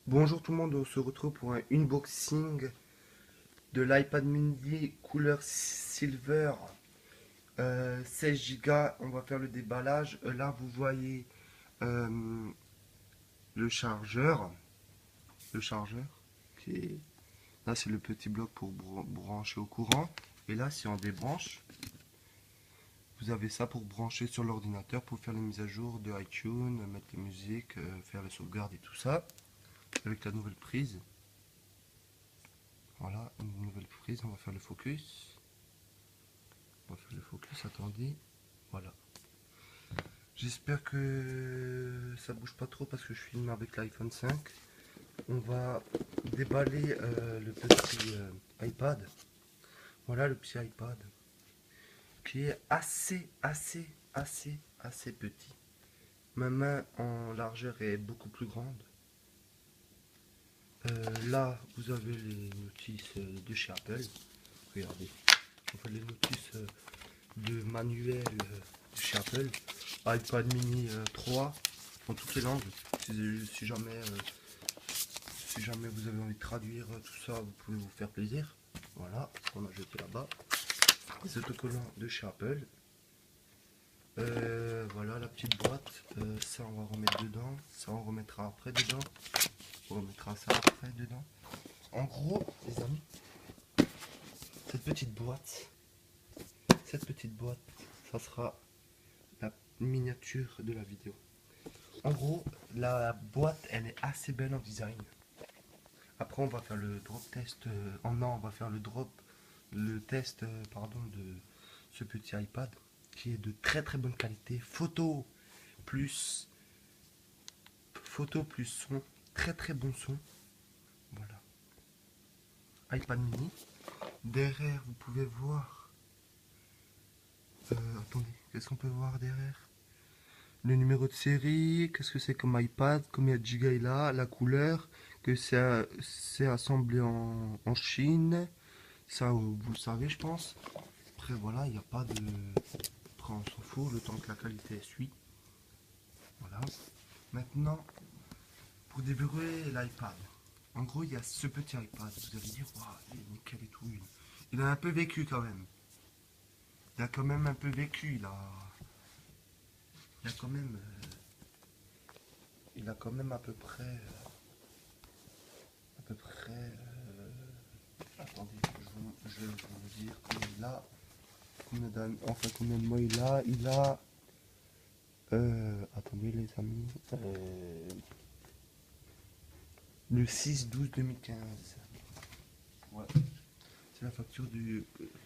Bonjour tout le monde, on se retrouve pour un unboxing de l'iPad mini couleur silver 16 Go. On va faire le déballage. Là, vous voyez euh, le chargeur. Le chargeur qui est... Là, c'est le petit bloc pour brancher au courant. Et là, si on débranche, vous avez ça pour brancher sur l'ordinateur pour faire les mises à jour de iTunes, mettre les musiques, faire les sauvegardes et tout ça. Avec la nouvelle prise. Voilà, une nouvelle prise, on va faire le focus. On va faire le focus, attendez. Voilà. J'espère que ça bouge pas trop parce que je filme avec l'iPhone 5. On va déballer le petit iPad. Voilà le petit iPad qui est assez petit. Ma main en largeur est beaucoup plus grande. Là, vous avez les notices de chez Apple. Regardez. On fait les notices de manuel de chez Apple. iPad mini 3 en toutes les langues. Si jamais vous avez envie de traduire tout ça, vous pouvez vous faire plaisir. Voilà, ce qu'on a jeté là-bas. Les autocollants de chez Apple. Voilà la petite boîte. Ça, on va remettre dedans. Ça, on remettra après dedans. On remettra ça après dedans. En gros, les amis, cette petite boîte, ça sera la miniature de la vidéo. En gros, la boîte, elle est assez belle en design. Après, on va faire le drop test. Non, on va faire le test, pardon, de ce petit iPad qui est de très bonne qualité. Plus, photo plus son, très bon son. Voilà. iPad mini. Derrière, vous pouvez voir. Attendez, qu'est-ce qu'on peut voir derrière? Le numéro de série, qu'est-ce que c'est comme iPad, combien de gigas il a, la couleur, que c'est assemblé en Chine. Ça, vous le savez, je pense. Après, voilà, il n'y a pas de... Après, on s'en fout, le temps que la qualité suit. Voilà. Maintenant, pour déverrouiller l'iPad. En gros, il y a ce petit iPad. Vous allez dire, waouh, il est nickel et tout. Il a un peu vécu quand même. Il a quand même un peu vécu. Il a quand même... il a quand même à peu près... attendez, je vais vous dire combien il a. Combien de mois il a. Il a... attendez les amis. Le 6/12/2015. Ouais. C'est la facture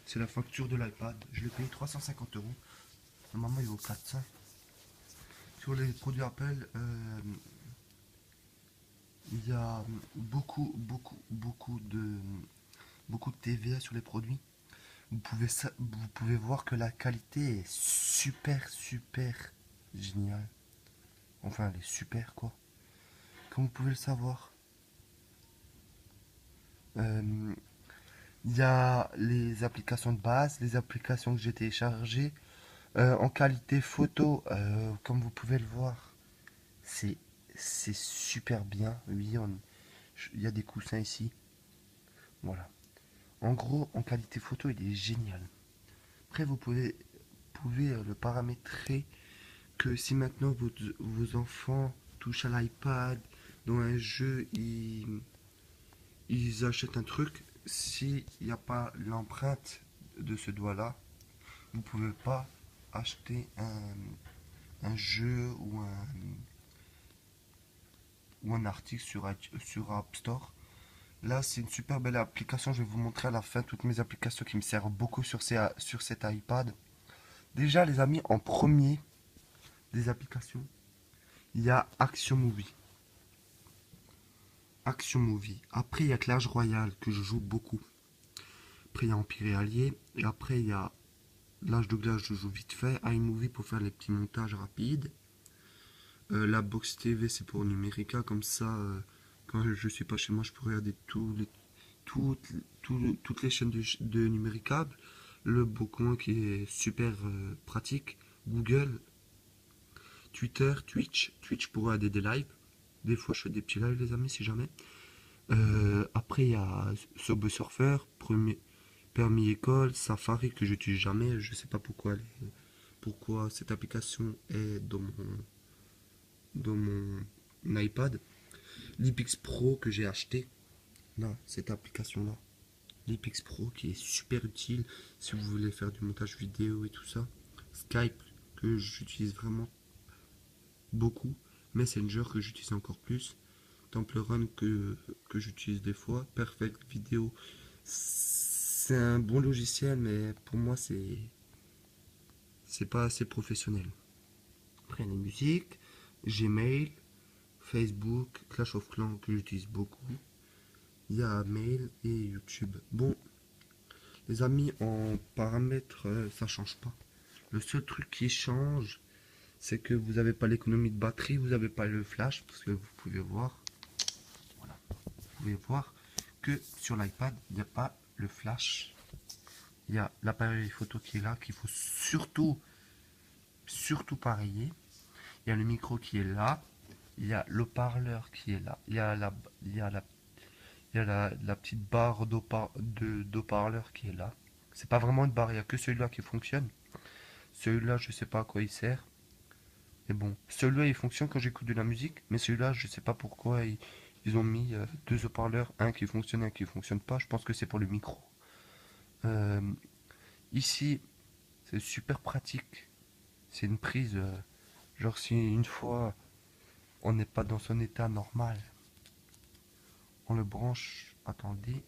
c'est la facture de l'iPad. Je l'ai payé 350 euros. Normalement, il vaut 400. Sur les produits Apple, il y a beaucoup de TVA sur les produits. Vous pouvez voir que la qualité est super géniale. Enfin, elle est super quoi. Comme vous pouvez le savoir. Euh, Il y a les applications de base, les applications que j'ai téléchargées. En qualité photo, comme vous pouvez le voir, c'est c'est super bien. Oui, il y a des coussins ici. Voilà. En gros, en qualité photo, il est génial. Après, pouvez le paramétrer que si maintenant vos enfants touchent à l'iPad dans un jeu, ils achètent un truc, s'il n'y a pas l'empreinte de ce doigt-là, vous ne pouvez pas acheter un jeu ou un article sur App Store. Là, c'est une super belle application. Je vais vous montrer à la fin toutes mes applications qui me servent beaucoup sur cet iPad. Déjà, les amis, en premier des applications, il y a Action Movie. Action Movie. Après, il y a Clash Royale que je joue beaucoup. Après, il y a Empire et Alliés. Et après, il y a L'Âge de Glace, je joue vite fait. iMovie pour faire les petits montages rapides. La Box TV, c'est pour Numérica. Comme ça, quand je suis pas chez moi, je peux regarder toutes les chaînes de Numéricable. Le Beaucoin qui est super pratique. Google, Twitter, Twitch pour regarder des lives. Des fois, je fais des petits lives, les amis, si jamais. Après, il y a Subway Surfer, premier, permis école, Safari que j'utilise jamais. Je sais pas pourquoi cette application est dans mon iPad. L'Ipix Pro que j'ai acheté. Là, cette application-là. L'Ipix Pro qui est super utile si vous voulez faire du montage vidéo et tout ça. Skype que j'utilise vraiment beaucoup. Messenger que j'utilise encore plus. Temple Run que j'utilise des fois. Perfect Video. C'est un bon logiciel, mais pour moi, c'est pas assez professionnel. Après, les musiques, Gmail, Facebook, Clash of Clans que j'utilise beaucoup. Il y a Mail et YouTube. Bon, les amis, en paramètres, ça change pas. Le seul truc qui change, c'est que vous n'avez pas l'économie de batterie, vous n'avez pas le flash, parce que vous pouvez voir, voilà, vous pouvez voir que sur l'iPad, il n'y a pas le flash. Il y a l'appareil photo qui est là, qu'il faut surtout pas rayer. Il y a le micro qui est là. Il y a le parleur qui est là. Il y a la petite barre d'eau-parleur qui est là. C'est pas vraiment une barre, il n'y a que celui-là qui fonctionne. Celui-là, je sais pas à quoi il sert. Mais bon, celui-là, il fonctionne quand j'écoute de la musique. Mais celui-là, je sais pas pourquoi ils ont mis deux haut-parleurs. Un qui fonctionne, un qui fonctionne pas. Je pense que c'est pour le micro. Euh, Ici, c'est super pratique. C'est une prise. Genre, si une fois on n'est pas dans son état normal, on le branche. Attendez.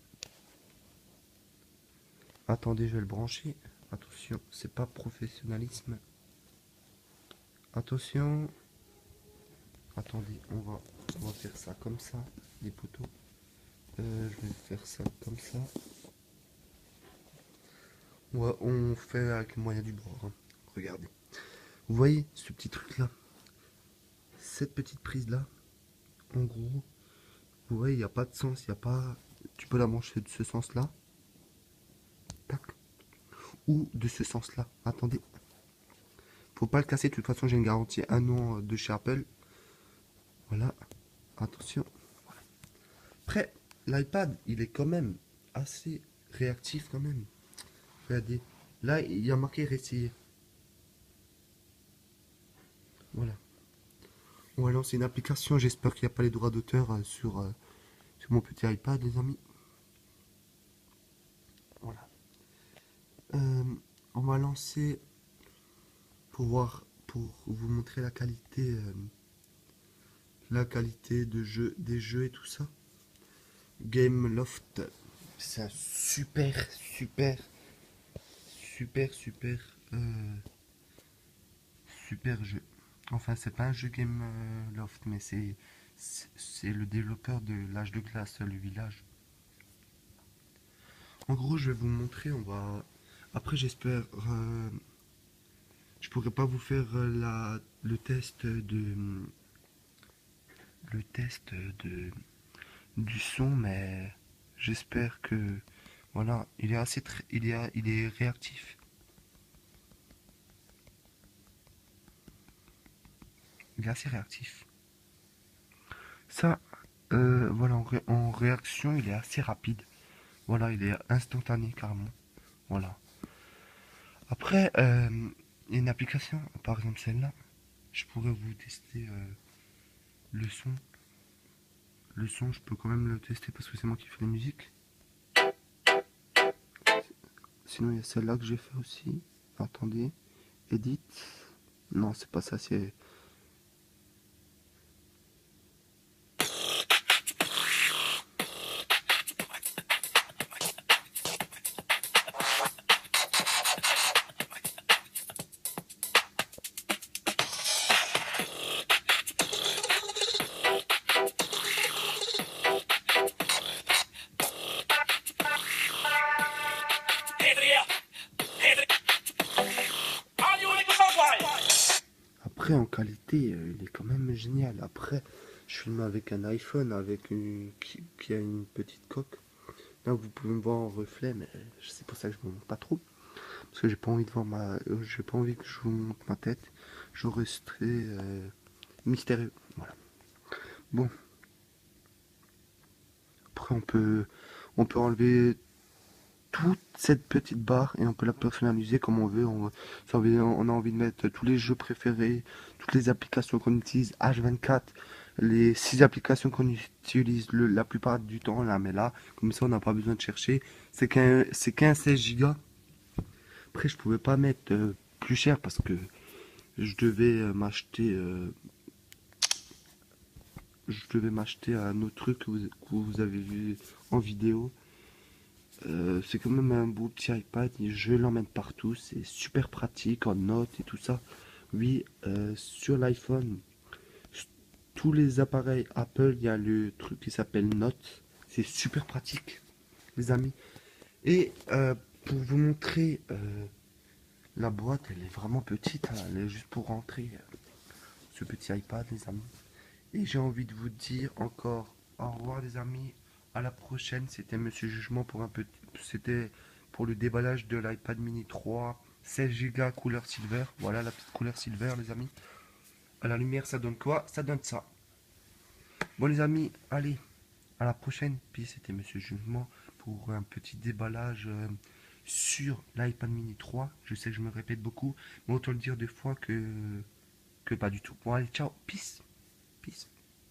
Attendez, je vais le brancher. Attention, c'est pas professionnalisme. Attention. Attendez, on va faire ça comme ça, les poteaux. Je vais faire ça comme ça. On fait avec le moyen du bord, hein. Regardez. Vous voyez ce petit truc là? Cette petite prise là, en gros, vous voyez, il n'y a pas de sens, il n'y a pas. Tu peux la brancher de ce sens là. Tac. Ou de ce sens là. Attendez. Faut pas le casser, de toute façon j'ai une garantie 1 an de chez Apple. Voilà. Attention. Après, l'iPad, il est quand même assez réactif quand même. Regardez. Là, il y a marqué réessayer. Voilà. On va lancer une application. J'espère qu'il n'y a pas les droits d'auteur sur mon petit iPad, les amis. Voilà. Euh, on va lancer pour vous montrer la qualité des jeux et tout ça. Gameloft, c'est un super, super jeu. Enfin, c'est pas un jeu Gameloft, mais c'est le développeur de l'âge de glace, le village. En gros, je vais vous montrer. Après, j'espère. Je pourrais pas vous faire le test du son, mais j'espère que voilà, il est assez il est réactif. Il est assez réactif. Ça, voilà, en réaction, il est assez rapide. Voilà, il est instantané carrément. Voilà. Après, il y a une application, par exemple celle-là. Je pourrais vous tester le son. Le son, je peux quand même le tester parce que c'est moi qui fais la musique. Sinon, il y a celle-là que j'ai fait aussi. Attendez. Edit. Non, c'est pas ça, c'est. Après, en qualité, il est quand même génial. Après, je filme avec un iPhone qui a une petite coque. Là, vous pouvez me voir en reflet, mais c'est pour ça que je ne me montre pas trop. Parce que j'ai pas envie que je vous montre ma tête. Je resterai mystérieux. Voilà. Bon, après on peut enlever toute cette petite barre et on peut la personnaliser comme on veut. On a envie de mettre tous les jeux préférés, toutes les applications qu'on utilise H24, les 6 applications qu'on utilise la plupart du temps, on la met là. Comme ça, on n'a pas besoin de chercher. C'est qu'un 16 Go. Après, je pouvais pas mettre plus cher parce que je devais m'acheter un autre truc que vous avez vu en vidéo. C'est quand même un beau petit iPad, et je l'emmène partout, c'est super pratique en notes et tout ça. Oui, sur l'iPhone, s- tous les appareils Apple, il y a le truc qui s'appelle Notes. C'est super pratique, les amis. Et pour vous montrer, la boîte, elle est vraiment petite, hein, elle est juste pour rentrer ce petit iPad, les amis. Et j'ai envie de vous dire encore au revoir, les amis. À la prochaine. C'était Monsieur Jugement pour un petit. C'était pour le déballage de l'iPad mini 3, 16 Go couleur silver. Voilà la petite couleur silver, les amis. À la lumière, ça donne quoi? Ça donne ça. Bon, les amis, allez, à la prochaine. Puis c'était Monsieur Jugement pour un petit déballage sur l'iPad mini 3. Je sais que je me répète beaucoup, mais autant le dire des fois que pas du tout. Bon, allez, ciao, peace. Peace.